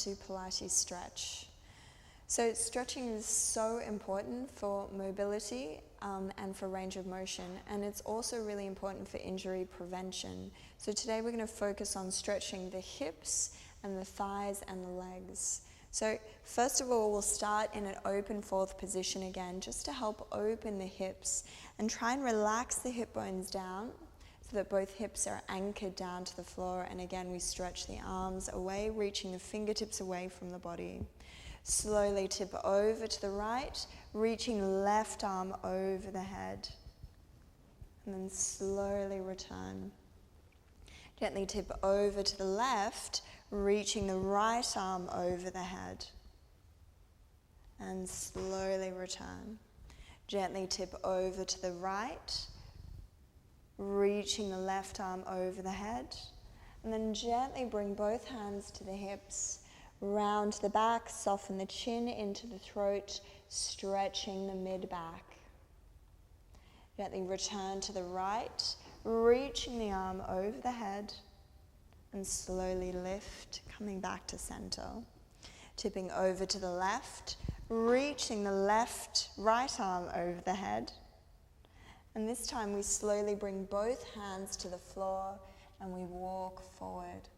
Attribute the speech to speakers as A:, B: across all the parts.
A: to Pilates stretch. So stretching is so important for mobility and for range of motion, and it's also really important for injury prevention. So today we're going to focus on stretching the hips and the thighs and the legs. So first of all, we'll start in an open fourth position again, just to help open the hips and try and relax the hip bones down so that both hips are anchored down to the floor. And again, we stretch the arms away, reaching the fingertips away from the body. Slowly tip over to the right, reaching the left arm over the head. And then slowly return. Gently tip over to the left, reaching the right arm over the head. And slowly return. Gently tip over to the right, reaching the left arm over the head. And then gently bring both hands to the hips. Round the back, soften the chin into the throat, stretching the mid-back. Gently return to the right, reaching the arm over the head, and slowly lift, coming back to center. Tipping over to the left, reaching the right arm over the head. And this time we slowly bring both hands to the floor and we walk forward.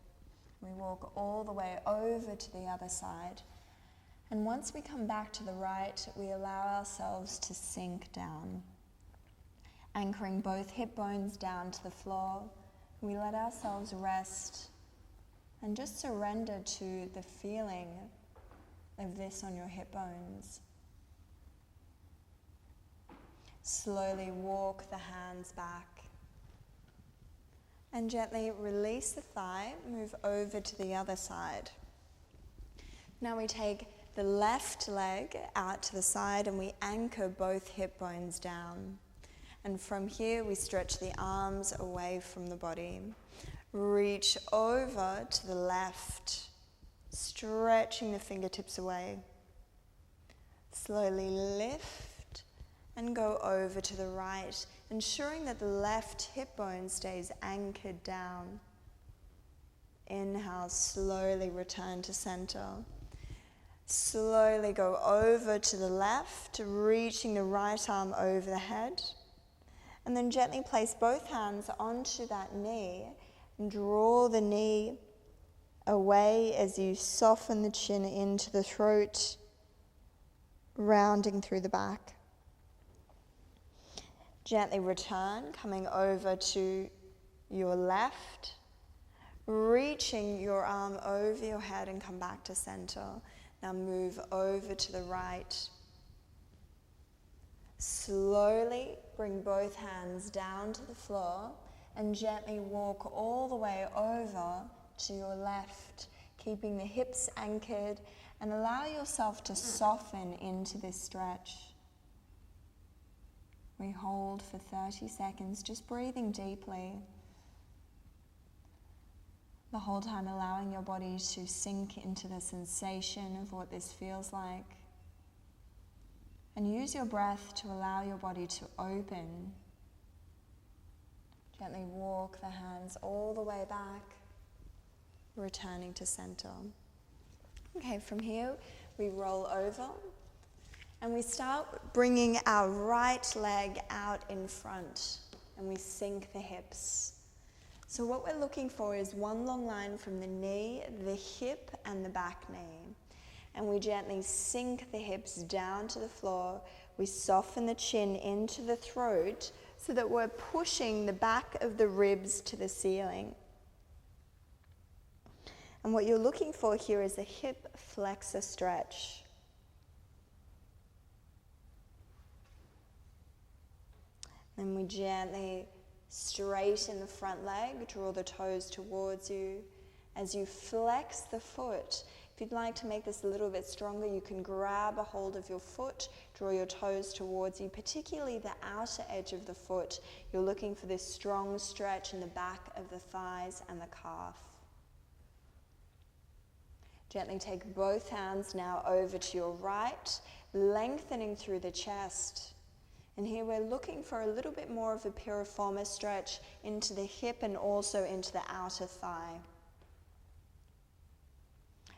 A: We walk all the way over to the other side. And once we come back to the right, we allow ourselves to sink down. Anchoring both hip bones down to the floor, we let ourselves rest and just surrender to the feeling of this on your hip bones. Slowly walk the hands back. And gently release the thigh, move over to the other side. Now we take the left leg out to the side and we anchor both hip bones down. And from here we stretch the arms away from the body. Reach over to the left, stretching the fingertips away. Slowly lift and go over to the right, ensuring that the left hip bone stays anchored down. Inhale, slowly return to center. Slowly go over to the left, reaching the right arm over the head. And then gently place both hands onto that knee and draw the knee away as you soften the chin into the throat, rounding through the back. Gently return, coming over to your left, reaching your arm over your head and come back to center. Now move over to the right. Slowly bring both hands down to the floor and gently walk all the way over to your left, keeping the hips anchored, and allow yourself to soften into this stretch. We hold for 30 seconds, just breathing deeply. The whole time allowing your body to sink into the sensation of what this feels like. And use your breath to allow your body to open. Gently walk the hands all the way back, returning to center. Okay, from here we roll over. And we start bringing our right leg out in front and we sink the hips. So what we're looking for is one long line from the knee, the hip and the back knee. And we gently sink the hips down to the floor. We soften the chin into the throat so that we're pushing the back of the ribs to the ceiling. And what you're looking for here is a hip flexor stretch. Then we gently straighten the front leg, draw the toes towards you. As you flex the foot, if you'd like to make this a little bit stronger, you can grab a hold of your foot, draw your toes towards you, particularly the outer edge of the foot. You're looking for this strong stretch in the back of the thighs and the calf. Gently take both hands now over to your right, lengthening through the chest. And here we're looking for a little bit more of a piriformis stretch into the hip and also into the outer thigh.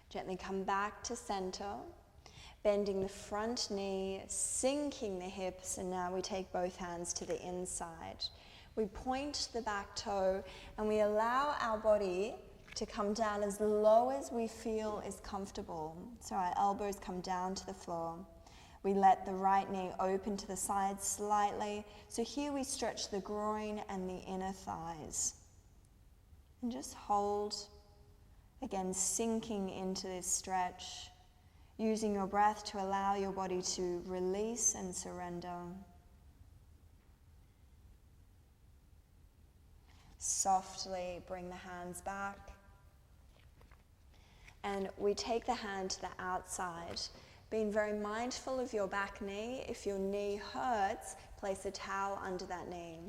A: Gently come back to center, bending the front knee, sinking the hips, and now we take both hands to the inside. We point the back toe and we allow our body to come down as low as we feel is comfortable. So our elbows come down to the floor. We let the right knee open to the side slightly. So here we stretch the groin and the inner thighs. And just hold, again sinking into this stretch, using your breath to allow your body to release and surrender. Softly bring the hands back. And we take the hand to the outside, being very mindful of your back knee. If your knee hurts, place a towel under that knee.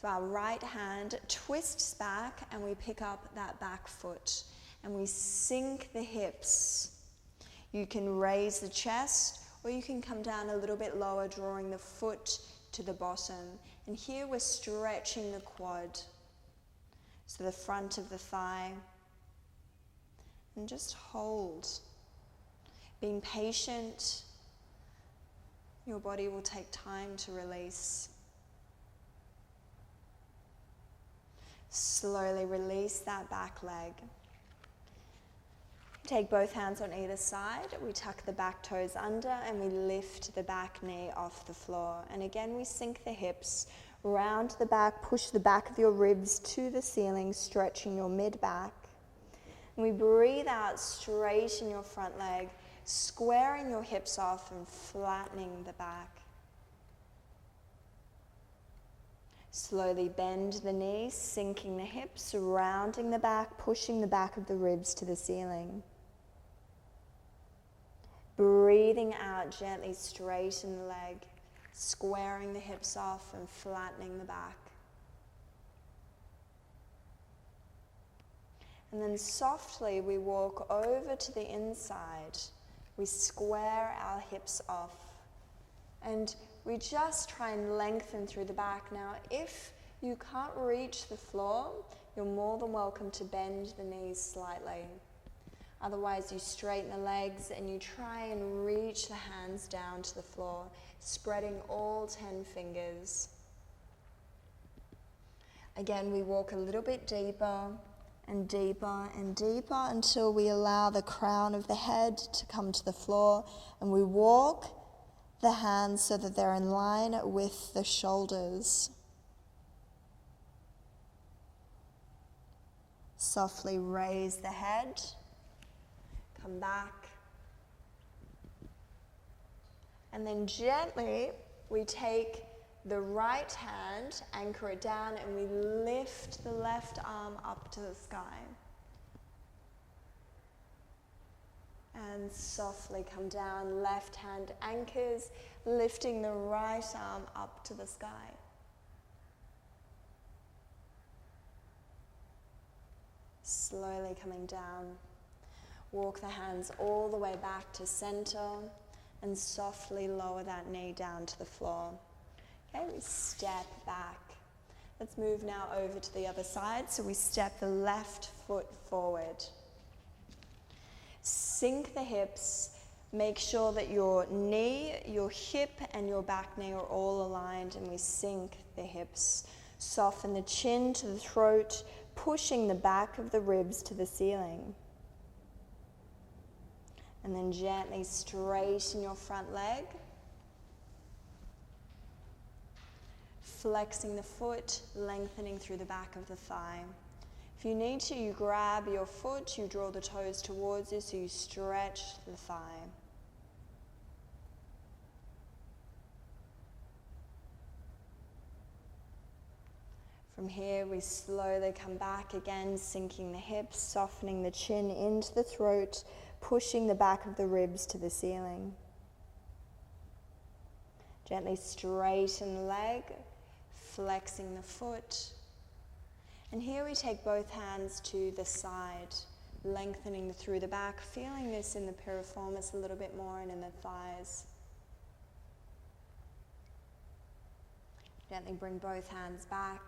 A: So our right hand twists back and we pick up that back foot and we sink the hips. You can raise the chest or you can come down a little bit lower, drawing the foot to the bottom. And here we're stretching the quad, so the front of the thigh. And just hold. Being patient, your body will take time to release. Slowly release that back leg. Take both hands on either side. We tuck the back toes under and we lift the back knee off the floor. And again, we sink the hips, round the back, push the back of your ribs to the ceiling, stretching your mid-back. And we breathe out, straighten your front leg, squaring your hips off and flattening the back. Slowly bend the knees, sinking the hips, rounding the back, pushing the back of the ribs to the ceiling. Breathing out, gently straighten the leg, squaring the hips off and flattening the back. And then softly we walk over to the inside. We square our hips off. And we just try and lengthen through the back. Now, if you can't reach the floor, you're more than welcome to bend the knees slightly. Otherwise, you straighten the legs and you try and reach the hands down to the floor, spreading all 10 fingers. Again, we walk a little bit deeper and deeper and deeper until we allow the crown of the head to come to the floor, and we walk the hands so that they're in line with the shoulders. Softly raise the head, come back, and then gently we take the right hand, anchor it down, and we lift the left arm up to the sky. And softly come down, left hand anchors, lifting the right arm up to the sky. Slowly coming down. Walk the hands all the way back to center and softly lower that knee down to the floor. Okay, we step back. Let's move now over to the other side. So we step the left foot forward. Sink the hips. Make sure that your knee, your hip, and your back knee are all aligned, and we sink the hips. Soften the chin to the throat, pushing the back of the ribs to the ceiling. And then gently straighten your front leg. Flexing the foot, lengthening through the back of the thigh. If you need to, you grab your foot, you draw the toes towards you, so you stretch the thigh. From here, we slowly come back again, sinking the hips, softening the chin into the throat, pushing the back of the ribs to the ceiling. Gently straighten the leg, flexing the foot. And here we take both hands to the side, lengthening through the back, feeling this in the piriformis a little bit more and in the thighs. Gently bring both hands back,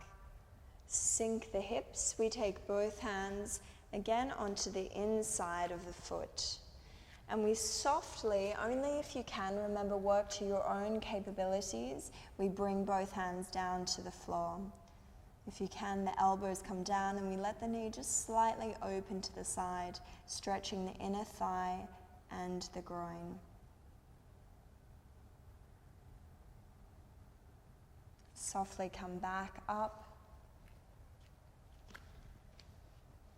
A: sink the hips. We take both hands Again, onto the inside of the foot. And we softly, only if you can, remember, work to your own capabilities, we bring both hands down to the floor. If you can, the elbows come down and we let the knee just slightly open to the side, stretching the inner thigh and the groin. Softly come back up.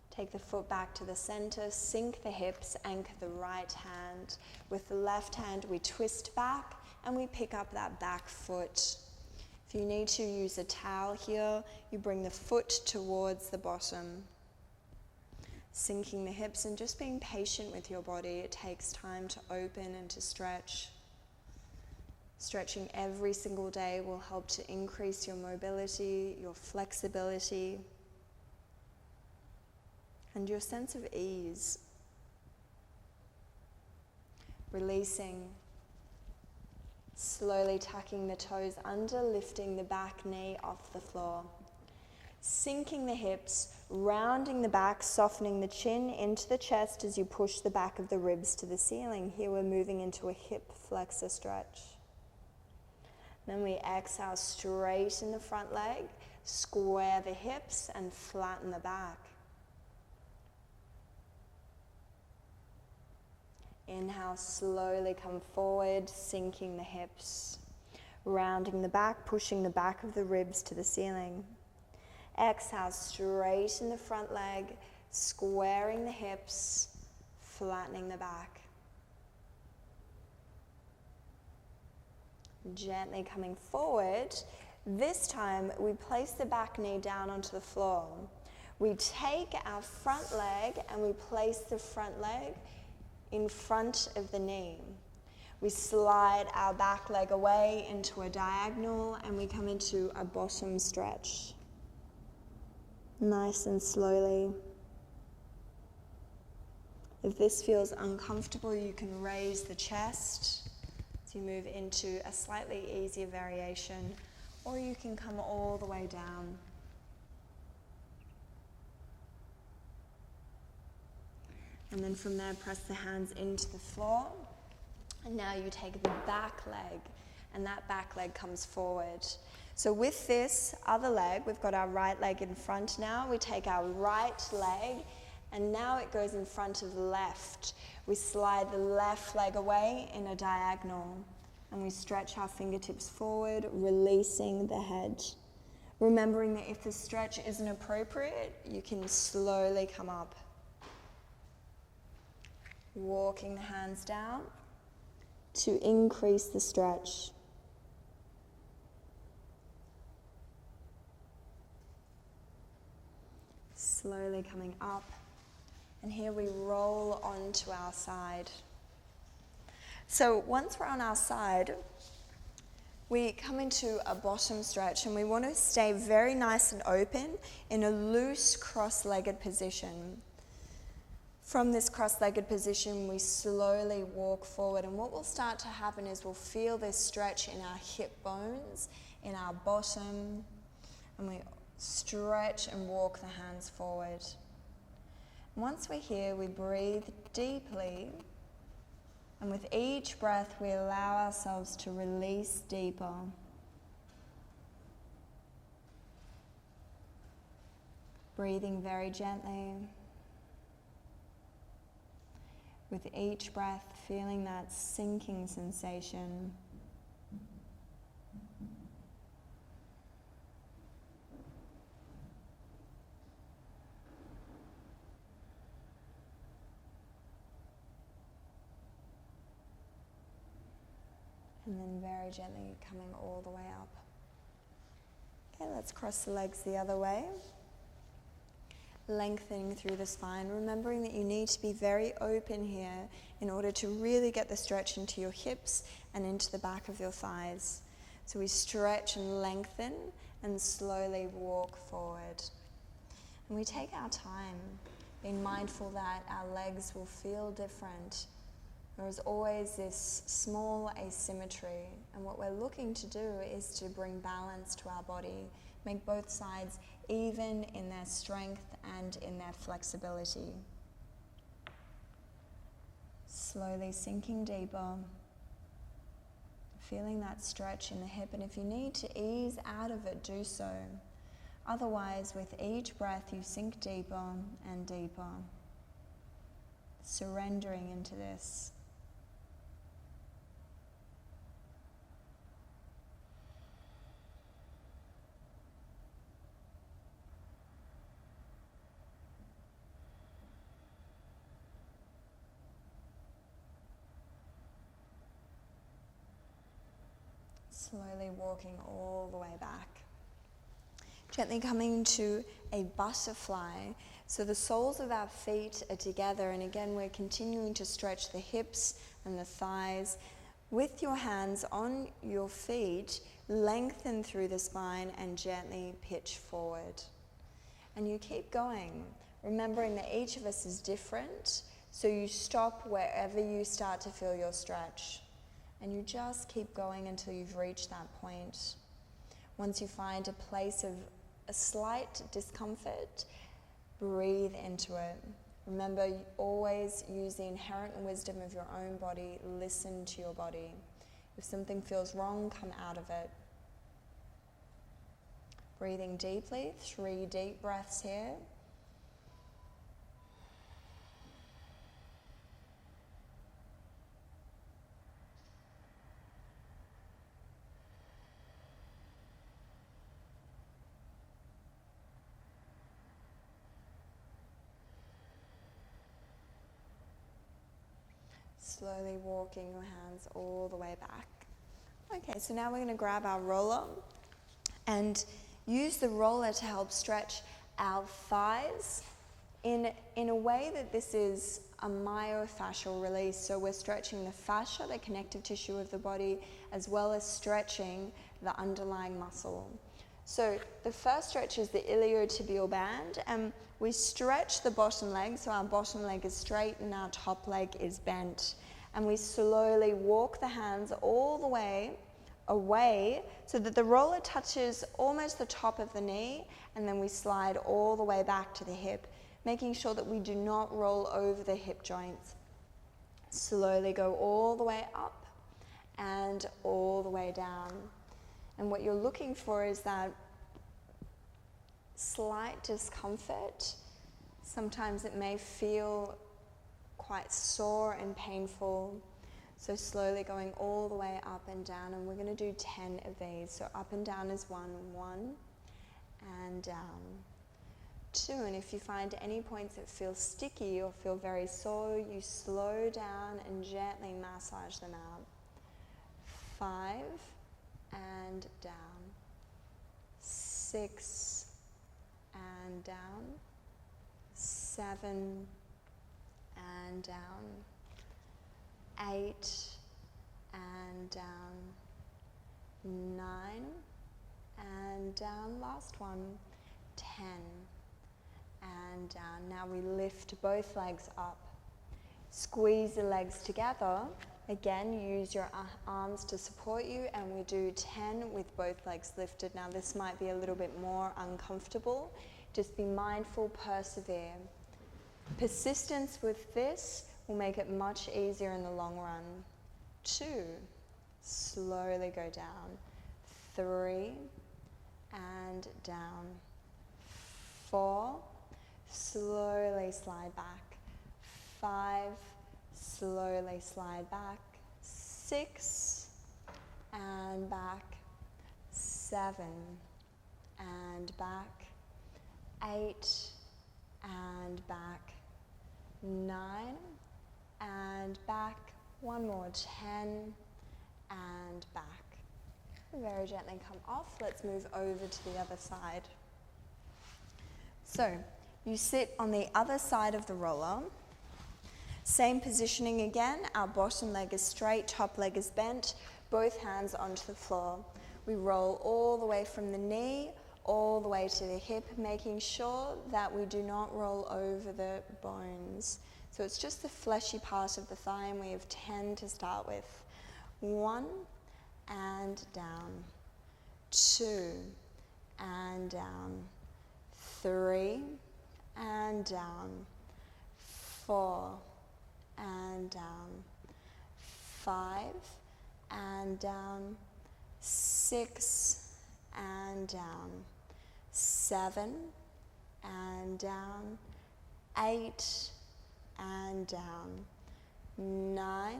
A: Take the foot back to the center, sink the hips, anchor the right hand. With the left hand, we twist back and we pick up that back foot. If you need to use a towel here, you bring the foot towards the bottom. Sinking the hips and just being patient with your body. It takes time to open and to stretch. Stretching every single day will help to increase your mobility, your flexibility, and your sense of ease. Releasing, slowly tucking the toes under, lifting the back knee off the floor. Sinking the hips, rounding the back, softening the chin into the chest as you push the back of the ribs to the ceiling. Here we're moving into a hip flexor stretch. Then we exhale, straighten the front leg, square the hips and flatten the back. Inhale, slowly come forward, sinking the hips, rounding the back, pushing the back of the ribs to the ceiling. Exhale, straighten the front leg, squaring the hips, flattening the back. Gently coming forward. This time, we place the back knee down onto the floor. We take our front leg and we place the front leg in front of the knee. We slide our back leg away into a diagonal and we come into a bottom stretch. Nice and slowly. If this feels uncomfortable, you can raise the chest as you move into a slightly easier variation, or you can come all the way down. And then from there, press the hands into the floor. And now you take the back leg, and that back leg comes forward. So with this other leg, we've got our right leg in front now. We take our right leg, and now it goes in front of the left. We slide the left leg away in a diagonal, and we stretch our fingertips forward, releasing the head. Remembering that if the stretch isn't appropriate, you can slowly come up. Walking the hands down to increase the stretch. Slowly coming up. And here we roll onto our side. So once we're on our side, we come into a bottom stretch and we want to stay very nice and open in a loose cross-legged position. From this cross-legged position, we slowly walk forward, and what will start to happen is we'll feel this stretch in our hip bones, in our bottom, and we stretch and walk the hands forward. Once we're here, we breathe deeply, and with each breath, we allow ourselves to release deeper. Breathing very gently. With each breath, feeling that sinking sensation. And then very gently coming all the way up. Okay, let's cross the legs the other way. Lengthening through the spine, remembering that you need to be very open here in order to really get the stretch into your hips and into the back of your thighs. So we stretch and lengthen and slowly walk forward. And we take our time, being mindful that our legs will feel different. There is always this small asymmetry, and what we're looking to do is to bring balance to our body, make both sides even in their strength and in their flexibility. Slowly sinking deeper, feeling that stretch in the hip, and if you need to ease out of it, do so. Otherwise, with each breath, you sink deeper and deeper, surrendering into this. Slowly walking all the way back. Gently coming to a butterfly. So the soles of our feet are together, and again we're continuing to stretch the hips and the thighs. With your hands on your feet, lengthen through the spine and gently pitch forward. And you keep going, remembering that each of us is different, so you stop wherever you start to feel your stretch. And you just keep going until you've reached that point. Once you find a place of a slight discomfort, breathe into it. Remember, always use the inherent wisdom of your own body. Listen to your body. If something feels wrong, come out of it. Breathing deeply, 3 deep breaths here. Slowly walking your hands all the way back. Okay, so now we're going to grab our roller and use the roller to help stretch our thighs in a way that this is a myofascial release. So we're stretching the fascia, the connective tissue of the body, as well as stretching the underlying muscle. So the first stretch is the iliotibial band, and we stretch the bottom leg, so our bottom leg is straight and our top leg is bent. And we slowly walk the hands all the way away so that the roller touches almost the top of the knee, and then we slide all the way back to the hip, making sure that we do not roll over the hip joints. Slowly go all the way up and all the way down. And what you're looking for is that slight discomfort. Sometimes it may feel quite sore and painful. So slowly going all the way up and down, and we're going to do 10 of these. So up and down is 1, and down 2. And if you find any points that feel sticky or feel very sore, you slow down and gently massage them out. 5, and down. 6, and down. 7, and down. 8, and down. 9, and down. Last one. 10, and down. Now we lift both legs up. Squeeze the legs together. Again, use your arms to support you, and we do 10 with both legs lifted. Now this might be a little bit more uncomfortable. Just be mindful, persevere. Persistence with this will make it much easier in the long run. 2, slowly go down. 3, and down. 4, slowly slide back. 5, slowly slide back. 6, and back. 7, and back. 8, and back. 9, and back. One more. 10, and back. Very gently come off. Let's move over to the other side. So you sit on the other side of the roller. Same positioning again. Our bottom leg is straight, top leg is bent, both hands onto the floor. We roll all the way from the knee, all the way to the hip, making sure that we do not roll over the bones. So it's just the fleshy part of the thigh, and we have 10 to start with. 1, and down. 2, and down. 3, and down, 4, and down, 5, and down, 6, and down, 7, and down, 8, and down, 9,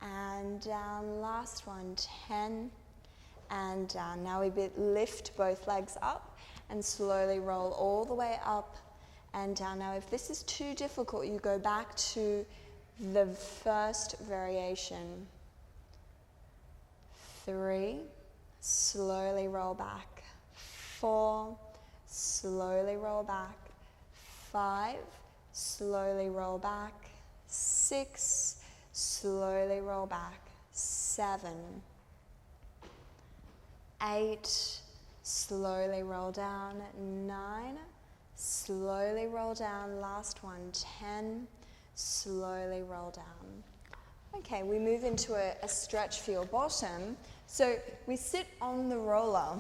A: and down, last one, 10, and down. Now we lift both legs up and slowly roll all the way up and down. Now if this is too difficult, you go back to the first variation. 3, slowly roll back. 4, slowly roll back. 5, slowly roll back. 6, slowly roll back. 7, 8, slowly roll down. 9, slowly roll down. Last one, 10, slowly roll down. Okay, we move into a stretch for your bottom. So we sit on the roller,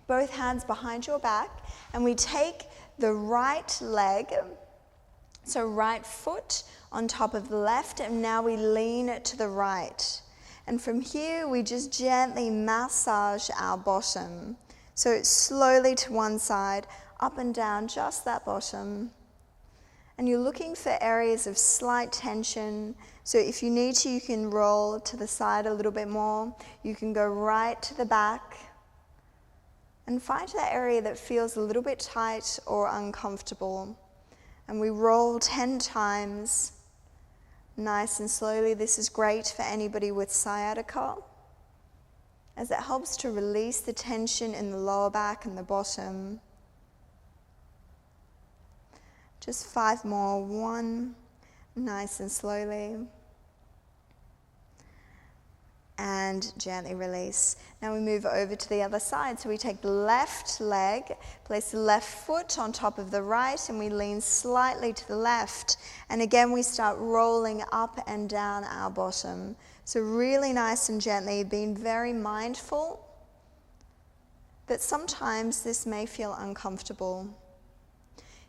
A: both hands behind your back, and we take the right leg, so right foot on top of the left, and now we lean to the right. And from here, we just gently massage our bottom. So slowly to one side, up and down, just that bottom. And you're looking for areas of slight tension. So if you need to, you can roll to the side a little bit more. You can go right to the back. And find that area that feels a little bit tight or uncomfortable. And we roll 10 times. Nice and slowly. This is great for anybody with sciatica, as it helps to release the tension in the lower back and the bottom. Just 5 more. 1, nice and slowly. And gently release. Now we move over to the other side. So we take the left leg, place the left foot on top of the right, and we lean slightly to the left. And again, we start rolling up and down our bottom. So really nice and gently, being very mindful that sometimes this may feel uncomfortable.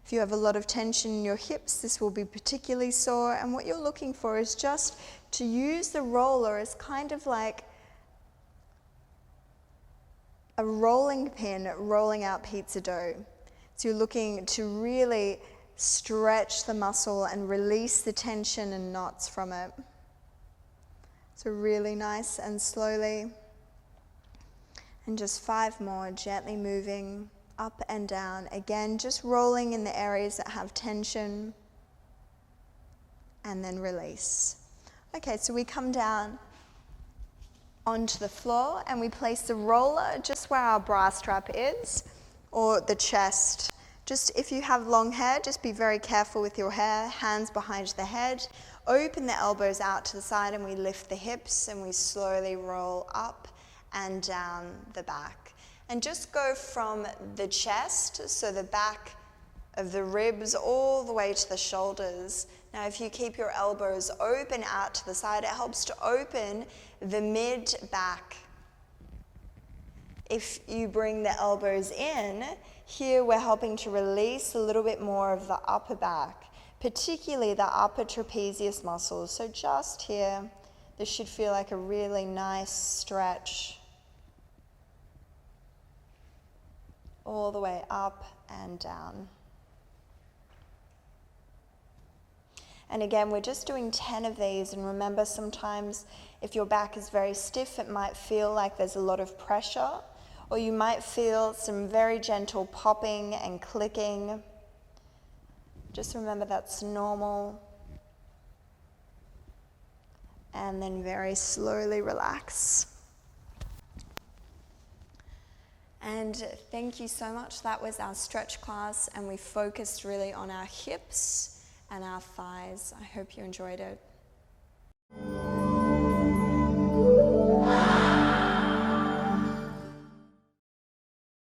A: If you have a lot of tension in your hips, this will be particularly sore. And what you're looking for is just to use the roller as kind of like a rolling pin rolling out pizza dough. So you're looking to really stretch the muscle and release the tension and knots from it. So really nice and slowly. And just 5 more, gently moving up and down. Again, just rolling in the areas that have tension. And then release. Okay, so we come down onto the floor and we place the roller just where our bra strap is, or the chest. Just if you have long hair, just be very careful with your hair, hands behind the head. Open the elbows out to the side and we lift the hips and we slowly roll up and down the back. And just go from the chest, so the back of the ribs, all the way to the shoulders. Now if you keep your elbows open out to the side, it helps to open the mid-back. If you bring the elbows in, here we're helping to release a little bit more of the upper back, particularly the upper trapezius muscles. So just here, this should feel like a really nice stretch. All the way up and down. And again, we're just doing 10 of these. And remember, sometimes if your back is very stiff, it might feel like there's a lot of pressure, or you might feel some very gentle popping and clicking. Just remember that's normal. And then very slowly relax. And thank you so much. That was our stretch class, and we focused really on our hips and our thighs. I hope you enjoyed it.